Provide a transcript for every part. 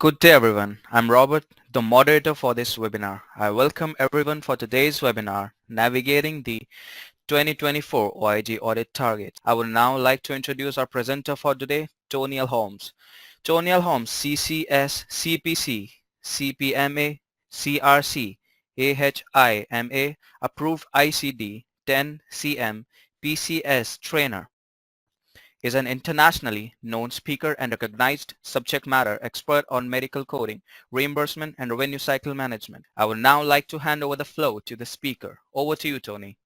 Good day everyone. I'm Robert, the moderator for this webinar. I welcome everyone for today's webinar, Navigating the 2024 OIG Audit Targets. I would now like to introduce our presenter for today, Tony L. Holmes. Tony L. Holmes, CCS, CPC, CPMA, CRC, AHIMA, approved ICD, 10 CM, PCS trainer, is an internationally known speaker and recognized subject matter expert on medical coding, reimbursement, and revenue cycle management. I would now like to hand over the floor to the speaker. Over to you, Tony.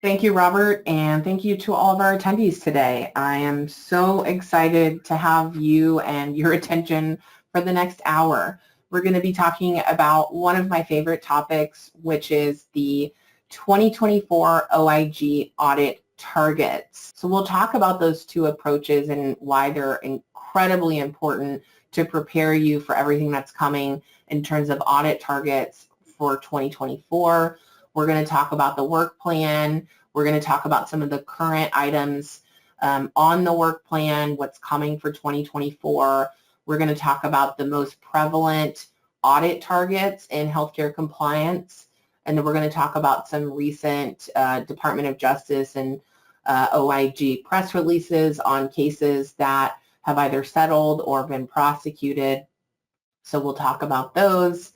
Thank you, Robert, and thank you to all of our attendees today. I am so excited to have you and your attention for the next hour. We're going to be talking about one of my favorite topics, which is the 2024 OIG Audit Targets. So we'll talk about those two approaches and why they're incredibly important to prepare you for everything that's coming in terms of audit targets for 2024. We're going to talk about the work plan. We're going to talk about some of the current items on the work plan, what's coming for 2024. We're going to talk about the most prevalent audit targets in healthcare compliance. And then we're going to talk about some recent Department of Justice and OIG press releases on cases that have either settled or been prosecuted. So we'll talk about those.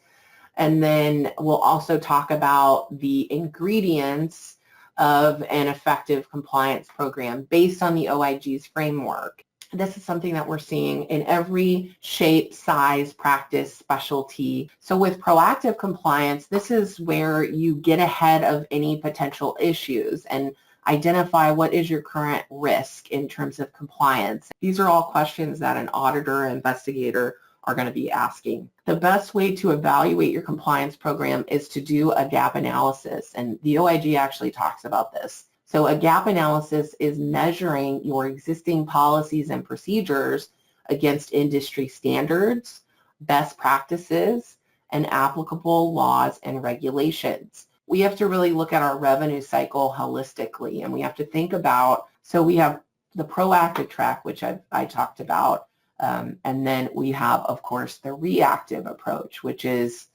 And then we'll also talk about the ingredients of an effective compliance program based on the OIG's framework. This is something that we're seeing in every shape, size, practice, specialty. So with proactive compliance, this is where you get ahead of any potential issues and identify what is your current risk in terms of compliance. These are all questions that an auditor or investigator are going to be asking. The best way to evaluate your compliance program is to do a gap analysis, and the OIG actually talks about this. So a gap analysis is measuring your existing policies and procedures against industry standards, best practices, and applicable laws and regulations. We have to really look at our revenue cycle holistically, and we have to think about, so we have the proactive track, which I talked about, and then we have, of course, the reactive approach, which is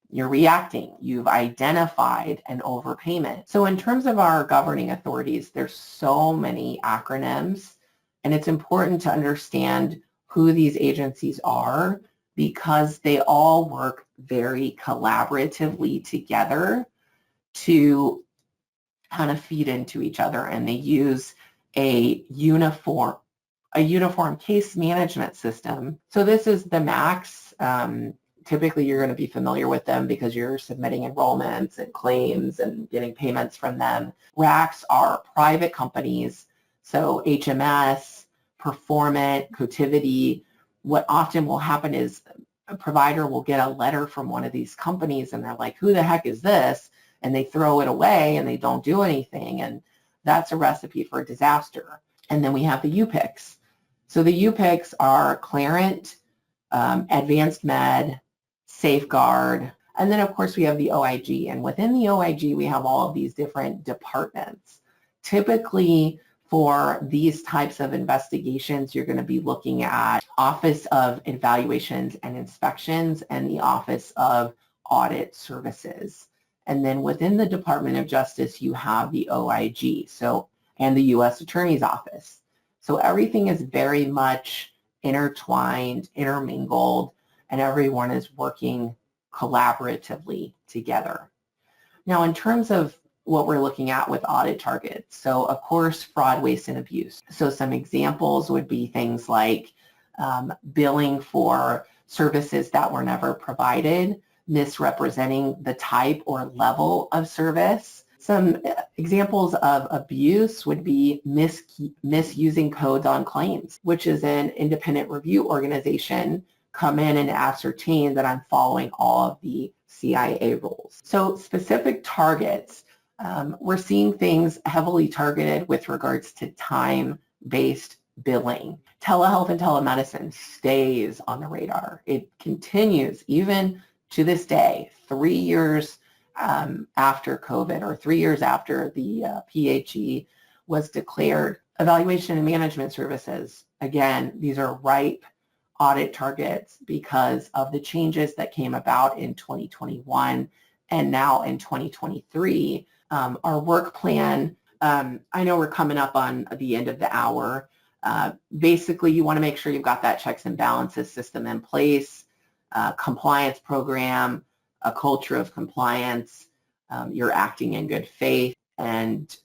you're reacting. You've identified an overpayment. So in terms of our governing authorities, there's so many acronyms, and it's important to understand who these agencies are because they all work very collaboratively together to kind of feed into each other, and they use a uniform case management system. So this is the MACs. Typically, you're going to be familiar with them because you're submitting enrollments and claims and getting payments from them. RACs are private companies, so HMS, Performant, Cotiviti. What often will happen is a provider will get a letter from one of these companies and they're like, who the heck is this? And they throw it away and they don't do anything, and that's a recipe for a disaster. And then we have the UPICs. So the UPICs are Clarent, Advanced Med, Safeguard, and then of course we have the OIG, and within the OIG we have all of these different departments. Typically for these types of investigations you're going to be looking at Office of Evaluations and Inspections and the Office of Audit Services. And then within the Department of Justice you have the OIG, so, and the U.S. Attorney's Office. So everything is very much intertwined, intermingled, and everyone is working collaboratively together. Now, in terms of what we're looking at with audit targets, so of course, fraud, waste, and abuse. So some examples would be things like billing for services that were never provided, misrepresenting the type or level of service. Some examples of abuse would be misusing codes on claims, which is an independent review organization come in and ascertain that I'm following all of the CIA rules. So specific targets, we're seeing things heavily targeted with regards to time-based billing. Telehealth and telemedicine stays on the radar. It continues even to this day, 3 years after COVID or 3 years after the PHE was declared. Evaluation and management services, again, these are ripe audit targets because of the changes that came about in 2021 and now in 2023. Our work plan, I know we're coming up on the end of the hour. Basically, you want to make sure you've got that checks and balances system in place, compliance program, a culture of compliance, you're acting in good faith, and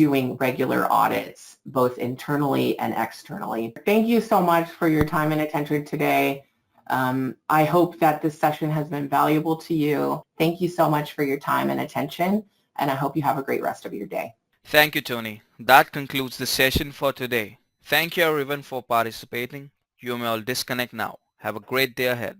doing regular audits, both internally and externally. Thank you so much for your time and attention today. I hope that this session has been valuable to you. Thank you so much for your time and attention, and I hope you have a great rest of your day. Thank you, Tony. That concludes the session for today. Thank you everyone for participating. You may all disconnect now. Have a great day ahead.